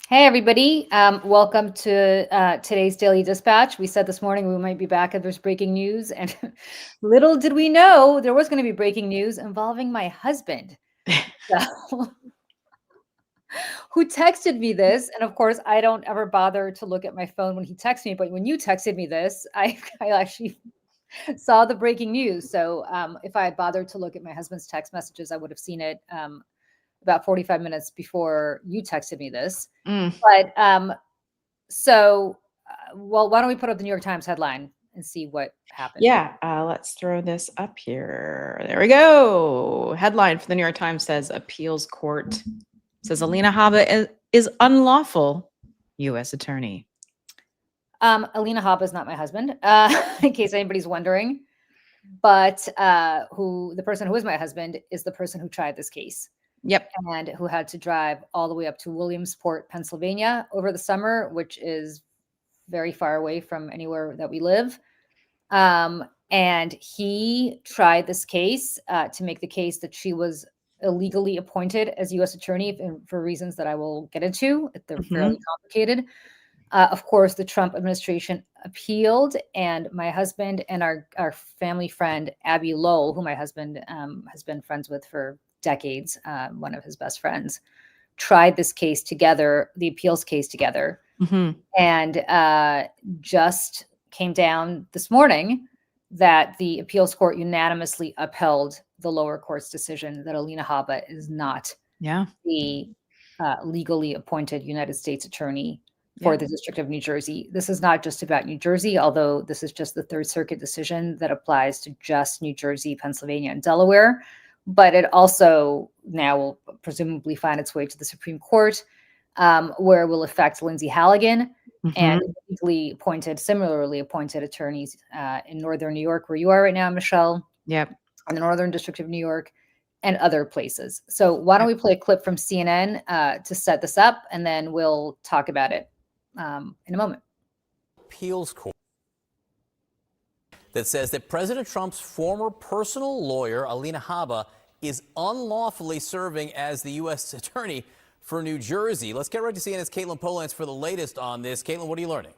Hey, everybody. Welcome to today's Daily Dispatch. We said this morning we might be back if there's breaking news. And little did we know there was going to be breaking news involving my husband, so, who texted me this. And of course, I don't ever bother to look at my phone when he texts me. But when you texted me this, I actually saw the breaking news. So if I had bothered to look at my husband's text messages, I would have seen it about 45 minutes before you texted me this. Mm. But well, why don't we put up the New York Times headline and see what happened? Yeah, let's throw this up here. There we go. Headline for the New York Times says appeals court says Alina Habba is unlawful U.S. attorney. Alina Habba is not my husband, in case anybody's wondering. But the person who is my husband is the person who tried this case. Yep. And who had to drive all the way up to Williamsport, Pennsylvania over the summer, which is very far away from anywhere that we live. And he tried this case to make the case that she was illegally appointed as U.S. attorney for reasons that I will get into. They're fairly complicated. Of course, the Trump administration appealed, and my husband and our family friend, Abby Lowell, who my husband has been friends with for decades, one of his best friends, tried this case together, the appeals case together, and just came down this morning that the appeals court unanimously upheld the lower court's decision that Alina Habba is not the legally appointed United States attorney for the District of New Jersey. This is not just about New Jersey, although this is just the Third Circuit decision that applies to just New Jersey, Pennsylvania, and Delaware. But it also now will presumably find its way to the Supreme Court, where it will affect Lindsay Halligan and similarly appointed attorneys in Northern New York, where you are right now, Michelle. Yep. In the Northern District of New York and other places. So why don't we play a clip from CNN to set this up, and then we'll talk about it in a moment. Appeals court that says that President Trump's former personal lawyer, Alina Habba, is unlawfully serving as the U.S. attorney for New Jersey. Let's get right to CNN's Caitlin Polans for the latest on this. Caitlin, what are you learning?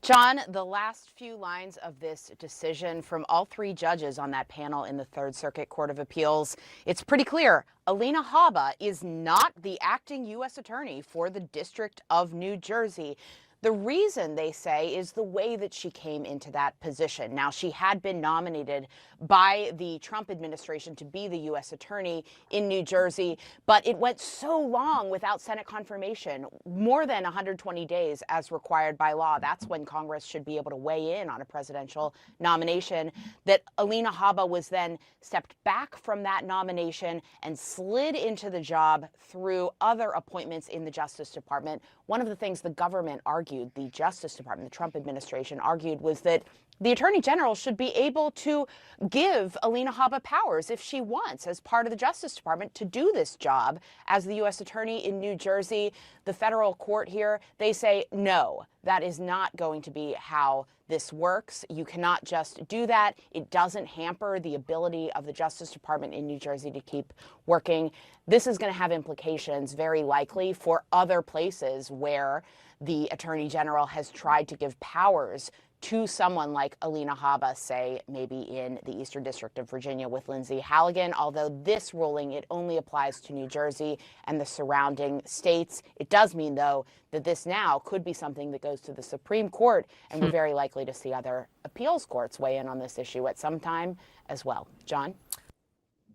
John, the last few lines of this decision from all three judges on that panel in the Third Circuit Court of Appeals, it's pretty clear. Alina Habba is not the acting U.S. attorney for the District of New Jersey. The reason, they say, is the way that she came into that position. Now, she had been nominated by the Trump administration to be the U.S. attorney in New Jersey, but it went so long without Senate confirmation, more than 120 days as required by law. That's when Congress should be able to weigh in on a presidential nomination, that Alina Habba was then stepped back from that nomination and slid into the job through other appointments in the Justice Department. One of the things the government argued, the Justice Department, the Trump administration argued, was that the Attorney General should be able to give Alina Habba powers if she wants, as part of the Justice Department, to do this job as the U.S. Attorney in New Jersey. The federal court here, they say, no, that is not going to be how this works. You cannot just do that. It doesn't hamper the ability of the Justice Department in New Jersey to keep working. This is going to have implications, very likely, for other places where the Attorney General has tried to give powers to someone like Alina Habba, say maybe in the Eastern District of Virginia with Lindsay Halligan, although this ruling, it only applies to New Jersey and the surrounding states. It does mean, though, that this now could be something that goes to the Supreme Court, and we're very likely to see other appeals courts weigh in on this issue at some time as well. John?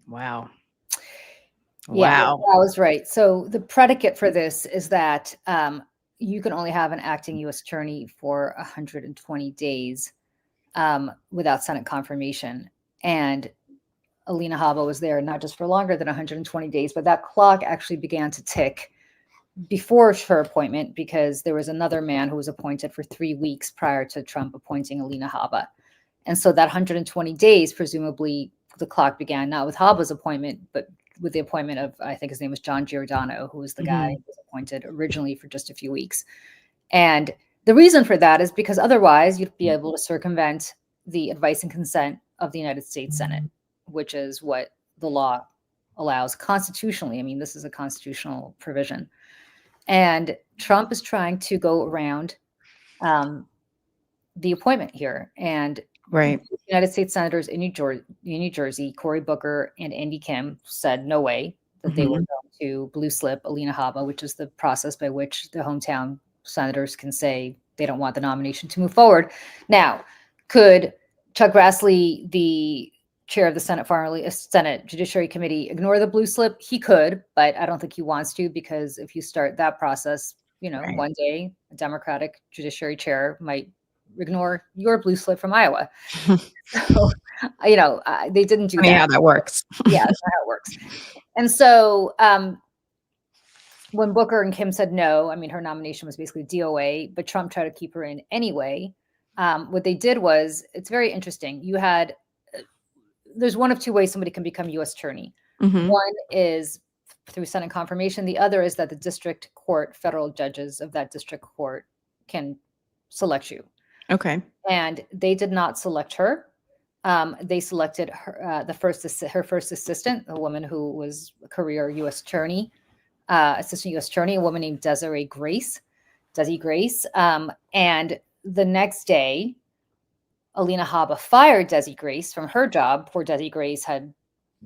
Wow. Yeah, I was right. So the predicate for this is that you can only have an acting U.S. attorney for 120 days without Senate confirmation. And Alina Habba was there not just for longer than 120 days, but that clock actually began to tick before her appointment, because there was another man who was appointed for 3 weeks prior to Trump appointing Alina Habba. And so that 120 days, presumably the clock began not with Habba's appointment, but with the appointment of, I think his name was John Giordano, who was the guy who was appointed originally for just a few weeks. And the reason for that is because otherwise you'd be able to circumvent the advice and consent of the United States Senate, which is what the law allows constitutionally. I mean, this is a constitutional provision. And Trump is trying to go around the appointment here. And Right. United States senators in New Jersey, Cory Booker and Andy Kim, said no way that they were Mhm. going to blue slip Alina Habba, which is the process by which the hometown senators can say they don't want the nomination to move forward. Now, could Chuck Grassley, the chair of the Senate Judiciary Committee, ignore the blue slip? He could, but I don't think he wants to, because if you start that process, Right. one day a Democratic judiciary chair might ignore your blue slip from Iowa. So, they didn't do Funny that. how that works. Yeah, that's not how it works. And so when Booker and Kim said no, I mean, her nomination was basically DOA, but Trump tried to keep her in anyway. What they did was, it's very interesting. There's one of two ways somebody can become U.S. attorney. Mhm. One is through Senate confirmation. The other is that the district court, federal judges of that district court can select you. Okay. And they did not select her. They selected her, her first assistant, a woman who was a career U.S. attorney, assistant U.S. attorney, a woman named Desi Grace. And the next day, Alina Habba fired Desi Grace from her job. Poor Desi Grace had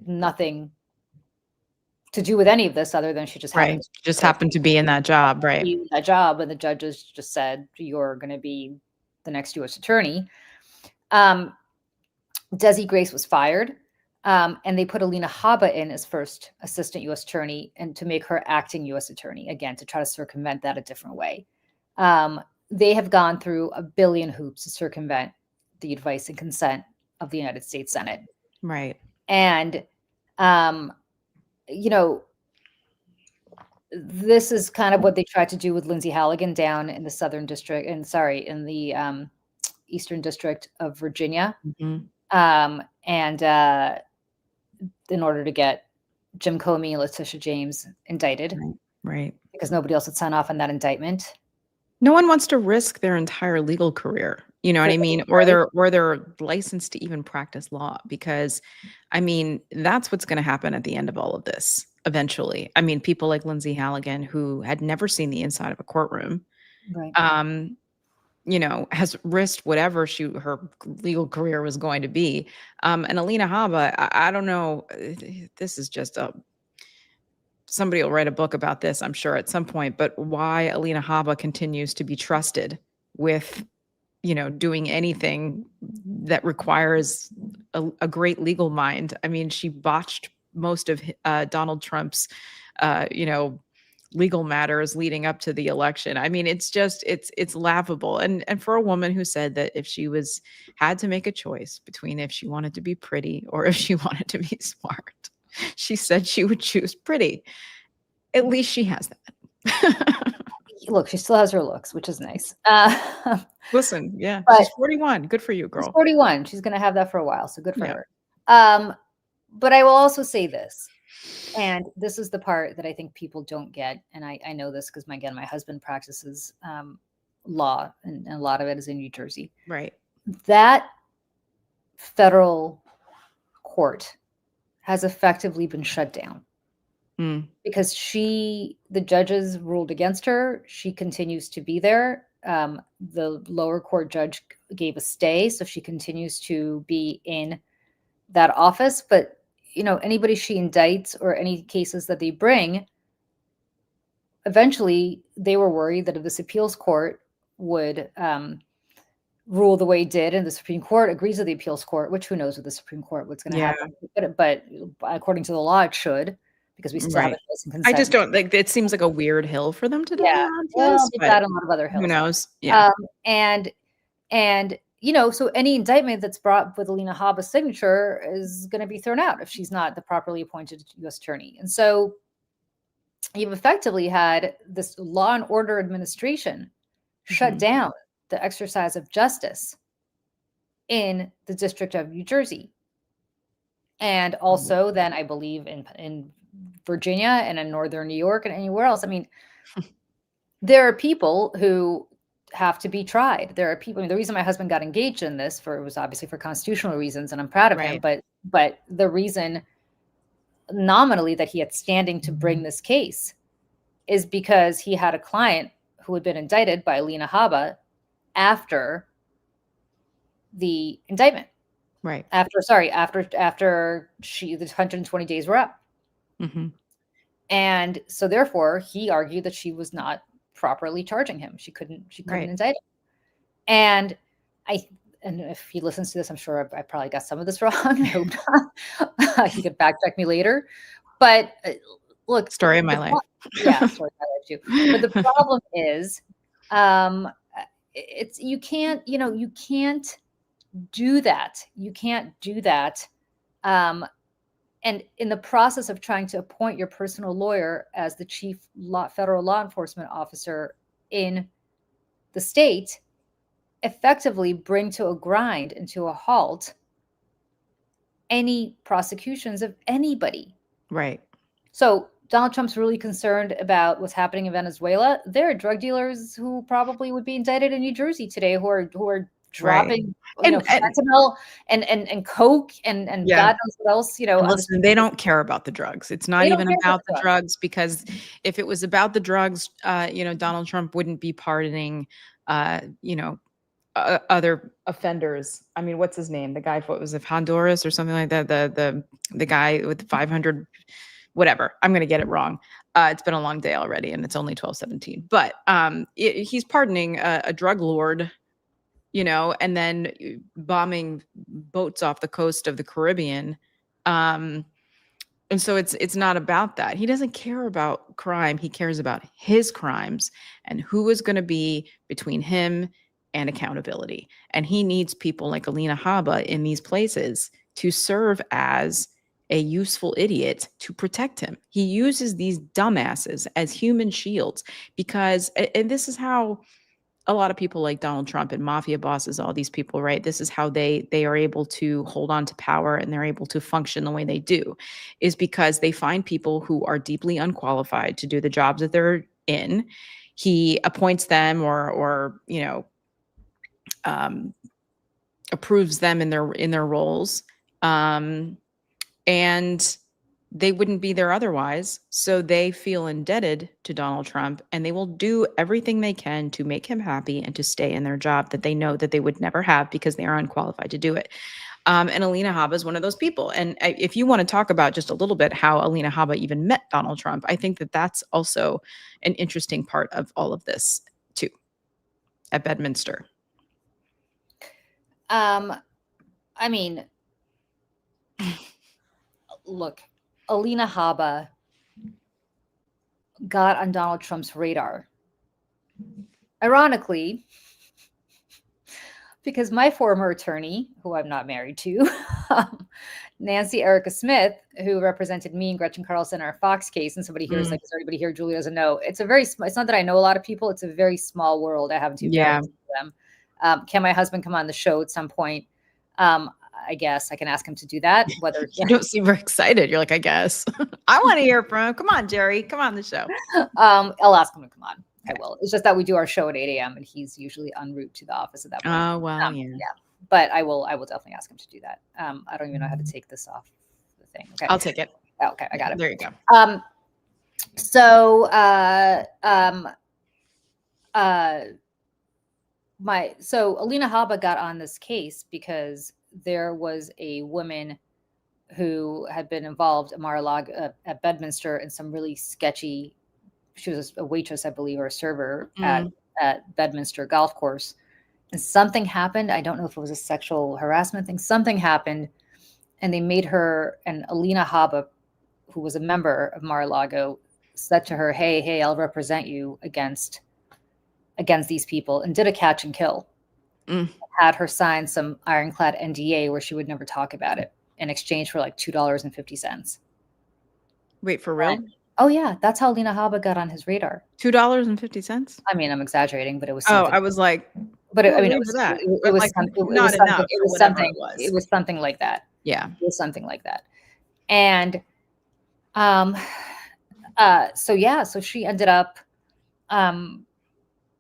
nothing to do with any of this other than she just happened To be in that job, right? that job, and the judges just said, you're going to be the next U.S. attorney. Desi Grace was fired, and they put Alina Habba in as first assistant U.S. attorney, and to make her acting U.S. attorney, again, to try to circumvent that a different way. They have gone through a billion hoops to circumvent the advice and consent of the United States Senate. Right. And, this is kind of what they tried to do with Lindsay Halligan down in the Southern District, in the Eastern District of Virginia. Mhm. And in order to get Jim Comey and Letitia James indicted, Right. because nobody else would sign off on that indictment. No one wants to risk their entire legal career. You know what I mean? Or their license to even practice law, because I mean, that's what's going to happen at the end of all of this eventually. I mean, people like Lindsay Halligan, who had never seen the inside of a courtroom, Right. has risked whatever her legal career was going to be. And Alina Habba, I don't know, this is just somebody will write a book about this, I'm sure, at some point, but why Alina Habba continues to be trusted with, doing anything that requires a great legal mind. I mean, she botched most of Donald Trump's, legal matters leading up to the election. I mean, it's laughable. And for a woman who said that if she had to make a choice between if she wanted to be pretty or if she wanted to be smart, she said she would choose pretty. At least she has that. Look, she still has her looks, which is nice. Listen, yeah, but she's 41. Good for you, girl. She's 41. She's going to have that for a while, so good for her. But I will also say this, and this is the part that I think people don't get, and I know this because, again, my husband practices law, and a lot of it is in New Jersey. Right. That federal court has effectively been shut down. Because the judges ruled against her. She continues to be there. The lower court judge gave a stay, so she continues to be in that office. But, anybody she indicts or any cases that they bring, eventually they were worried that if this appeals court would rule the way it did, and the Supreme Court agrees with the appeals court, which who knows with the Supreme Court what's going to happen. But according to the law, it should. Because we still have a choice and consent. I just don't like. It seems like a weird hill for them to die on. Well, they've got a lot of other hills. Who knows? Yeah. And so any indictment that's brought with Alina Habba's signature is going to be thrown out if she's not the properly appointed U.S. attorney. And so you've effectively had this law and order administration shut down the exercise of justice in the District of New Jersey. And also then I believe in Virginia and in Northern New York and anywhere else. I mean, there are people who have to be tried. There are people, the reason my husband got engaged in this was obviously for constitutional reasons, and I'm proud of him, but the reason nominally that he had standing to bring this case is because he had a client who had been indicted by Alina Habba after the indictment. Right. After the 120 days were up. Mm-hmm. And so therefore he argued that she was not properly charging him. She couldn't Right. indict him. And if he listens to this, I'm sure I probably got some of this wrong. I hope not. He could fact check me later. But look, Story of my life. Yeah, story of my life too. But the problem is, it's you can't do that. You can't do that. And in the process of trying to appoint your personal lawyer as the chief federal law enforcement officer in the state, effectively bring to a grind and to a halt any prosecutions of anybody. Right. So Donald Trump's really concerned about what's happening in Venezuela. There are drug dealers who probably would be indicted in New Jersey today who are dropping fentanyl and coke and God knows what else. And listen, they don't care about the drugs. It's not even about the drugs, because if it was about the drugs, Donald Trump wouldn't be pardoning, other offenders. I mean, what's his name? The guy, what was it, Honduras or something like that? The guy with 500, whatever. I'm going to get it wrong. It's been a long day already, and it's only 12:17. But he's pardoning a drug lord, and then bombing boats off the coast of the Caribbean. And so it's not about that. He doesn't care about crime. He cares about his crimes and who is going to be between him and accountability. And he needs people like Alina Habba in these places to serve as a useful idiot to protect him. He uses these dumbasses as human shields because, and this is how a lot of people like Donald Trump and mafia bosses, all these people, right? This is how they are able to hold on to power and they're able to function the way they do, is because they find people who are deeply unqualified to do the jobs that they're in. He appoints them or approves them in their roles. And they wouldn't be there otherwise. So they feel indebted to Donald Trump, and they will do everything they can to make him happy and to stay in their job that they know that they would never have because they are unqualified to do it. And Alina Habba is one of those people. And if you want to talk about just a little bit how Alina Habba even met Donald Trump, I think that that's also an interesting part of all of this too, at Bedminster. I mean, look, Alina Habba got on Donald Trump's radar. Ironically, because my former attorney, who I'm not married to, Nancy Erica Smith, who represented me and Gretchen Carlson in our Fox case, and somebody here is like, is there anybody here Julie doesn't know? It's not that I know a lot of people. It's a very small world. I haven't even them. Can my husband come on the show at some point? I guess I can ask him to do that. Whether you don't seem very excited. You're like, I guess I want to hear from him. Come on, Jerry, come on the show. I'll ask him to come on. I will. It's just that we do our show at 8 a.m. and he's usually en route to the office at that point. Oh, well, yeah. But I will definitely ask him to do that. I don't even know how to take this off the thing. Okay. I'll take it. Oh, okay. I got it. There you go. So Alina Habba got on this case because there was a woman who had been involved at Mar-a-Lago at Bedminster in some really sketchy. She was a waitress, I believe, or a server at Bedminster Golf Course, and something happened. I don't know if it was a sexual harassment thing. Something happened, and they made her, and Alina Habba, who was a member of Mar-a-Lago, said to her, "Hey, I'll represent you against these people," and did a catch and kill. Had her sign some ironclad NDA where she would never talk about it in exchange for like $2.50. Wait, for real? Oh yeah, that's how Alina Habba got on his radar. $2.50? I mean, I'm exaggerating, but it was something. I was like, but it was something like that. Yeah. It was something like that. And so she ended up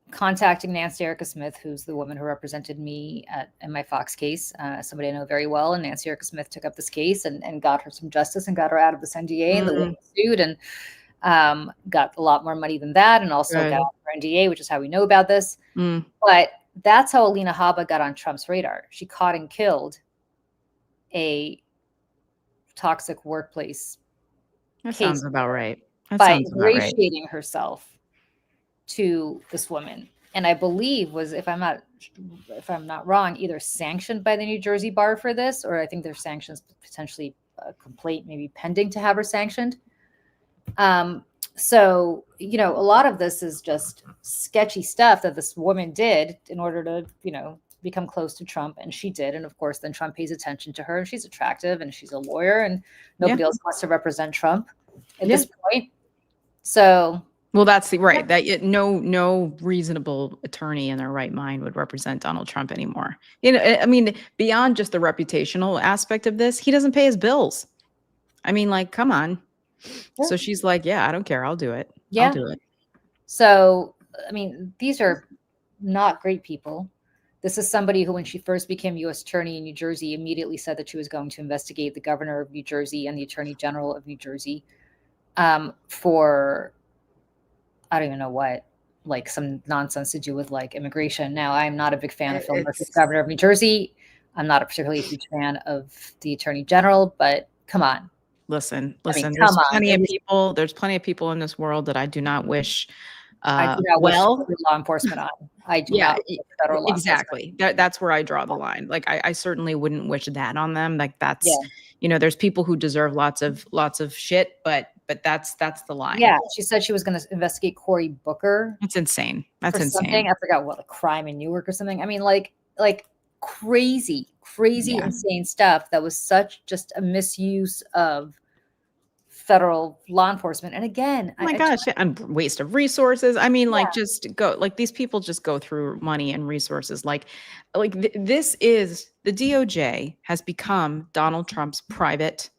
contacting Nancy Erica Smith, who's the woman who represented me in my Fox case, somebody I know very well. And Nancy Erica Smith took up this case and got her some justice and got her out of this NDA and the woman sued. And got a lot more money than that, and also got Good. off her NDA, which is how we know about this. Mm, But that's how Alina Habba got on Trump's radar. She caught and killed a toxic workplace that case sounds about right. That by sounds about right. ingratiating herself to this woman. And I believe was, if I'm not wrong, either sanctioned by the New Jersey bar for this, or I think there's sanctions, potentially a complaint maybe pending to have her sanctioned. So, you know, a lot of this is just sketchy stuff that this woman did in order to, you know, become close to Trump, and she did. And of course, then Trump pays attention to her, and she's attractive, and she's a lawyer, and nobody else wants to represent Trump at this point. So, well, that's right. That no reasonable attorney in their right mind would represent Donald Trump anymore. You know, I mean, beyond just the reputational aspect of this, he doesn't pay his bills. I mean, like, come on. So she's like, yeah, I don't care. I'll do it. I'll do it. So, I mean, these are not great people. This is somebody who, when she first became U.S. Attorney in New Jersey, immediately said that she was going to investigate the governor of New Jersey and the Attorney General of New Jersey for, I don't even know what, like some nonsense to do with like immigration. Now, I'm not a big fan of Phil Murphy, governor of New Jersey. I'm not a particularly huge fan of the Attorney General, but come on. Listen, I mean, there's plenty of people. There's plenty of people in this world that I do not wish. I do not wish law enforcement on. I do not wish federal law exactly. That's where I draw the line. Like, I certainly wouldn't wish that on them. Like, that's you know, there's people who deserve lots of shit, but that's the line. Yeah, she said she was going to investigate Cory Booker. That's insane. That's insane. Something. I forgot what, a crime in Newark or something. I mean, like crazy, insane stuff that was such just a misuse of federal law enforcement. And again, oh my gosh, and waste of resources. I mean, like, just go, like, these people just go through money and resources. This is, the DOJ has become Donald Trump's private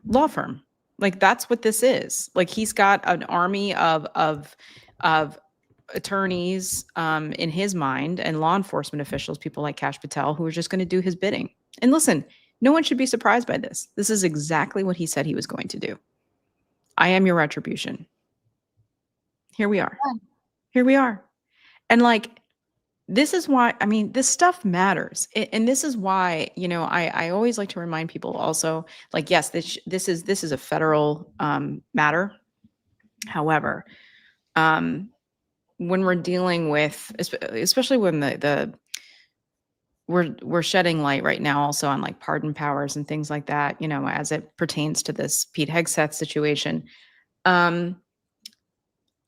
law firm. Like, that's what this is. Like, he's got an army of attorneys in his mind, and law enforcement officials, people like Kash Patel, who are just going to do his bidding. And listen, no one should be surprised by this. This is exactly what he said he was going to do. I am your retribution. Here we are. Here we are. And like, this is why, I mean, this stuff matters. And this is why, you know, I always like to remind people also, like, yes, this is a federal matter. However, when we're dealing with, especially when we're shedding light right now also on like pardon powers and things like that, you know, as it pertains to this Pete Hegseth situation. I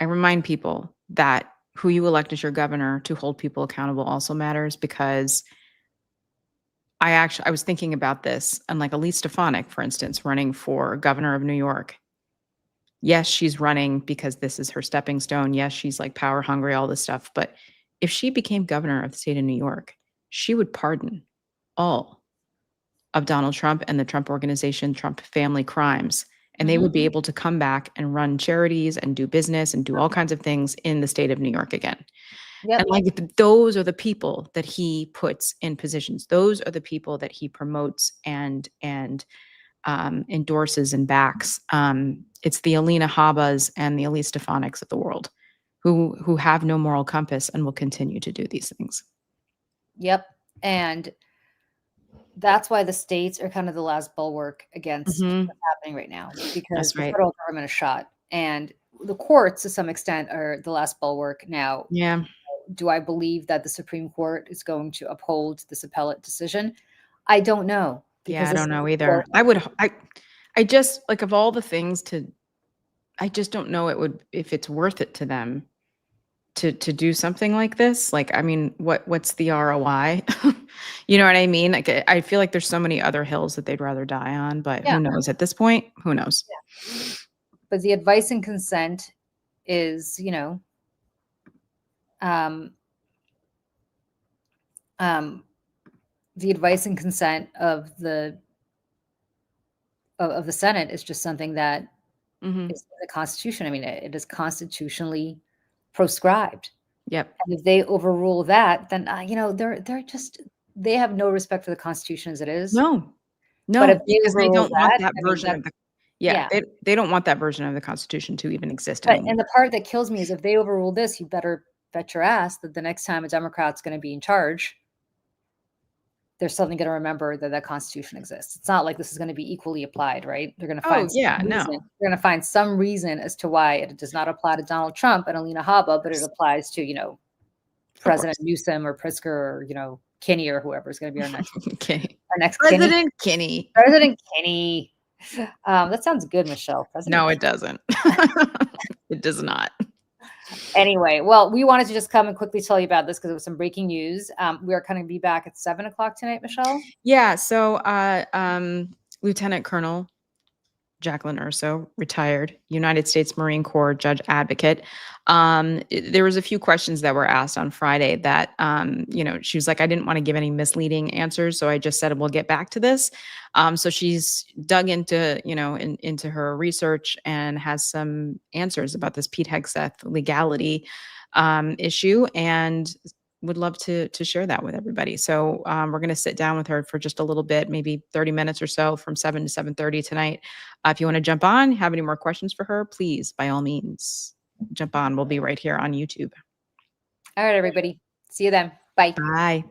remind people that who you elect as your governor to hold people accountable also matters, because I was thinking about this, and like Elise Stefanik, for instance, running for governor of New York. Yes, she's running because this is her stepping stone. Yes, she's like power hungry, all this stuff. But if she became governor of the state of New York, she would pardon all of Donald Trump and the Trump organization, Trump family crimes. And they would be able to come back and run charities and do business and do all kinds of things in the state of New York again. And like, those are the people that he puts in positions. Those are the people that he promotes and endorses and backs. It's the Alina Habbas and the Elise Stefaniks of the world who have no moral compass and will continue to do these things. Yep. And that's why the states are kind of the last bulwark against what's happening right now, because the federal government is shot, and the courts to some extent are the last bulwark now. Yeah. Do I believe that the Supreme Court is going to uphold this appellate decision? I don't know. Yeah, I don't know either. I just, like, of all the things I just don't know if it's worth it to them to do something like this. Like, I mean, what's the ROI? You know what I mean? Like, I feel like there's so many other hills that they'd rather die on, but who knows at this point? Who knows? Yeah. But the advice and consent is, you know, the advice and consent of the Senate is just something that is in the Constitution. I mean, it is constitutionally proscribed. Yep. And if they overrule that, then you know, they have no respect for the Constitution as it is. No, But if because they don't want that I version mean, of the Yeah, Yeah. they don't want that version of the Constitution to even exist But anymore. and the part that kills me is if they overrule this, you better bet your ass that the next time a Democrat's going to be in charge, they're suddenly going to remember that that Constitution exists. It's not like this is going to be equally applied, right? They're going to Oh, find yeah, some no. reason. They're going to find some reason as to why it does not apply to Donald Trump and Alina Habba, but it applies to, President Newsom or Pritzker or, Kinney or whoever is going to be our next Okay. Kinney. President Kinney. President Kinney. That sounds good, Michelle. President No, Kinney. it doesn't. It does not. Anyway, well, we wanted to just come and quickly tell you about this because it was some breaking news. We are going to be back at 7:00 tonight, Michelle. Yeah. So, Lieutenant Colonel Jacqueline Urso, retired United States Marine Corps judge advocate. There was a few questions that were asked on Friday that, she was like, I didn't want to give any misleading answers. So I just said, we'll get back to this. So she's dug into, into her research and has some answers about this Pete Hegseth legality issue, and would love to share that with everybody. So we're going to sit down with her for just a little bit, maybe 30 minutes or so, from 7 to 7:30 tonight. If you want to jump on, have any more questions for her, please, by all means, jump on. We'll be right here on YouTube. All right, everybody. See you then. Bye. Bye.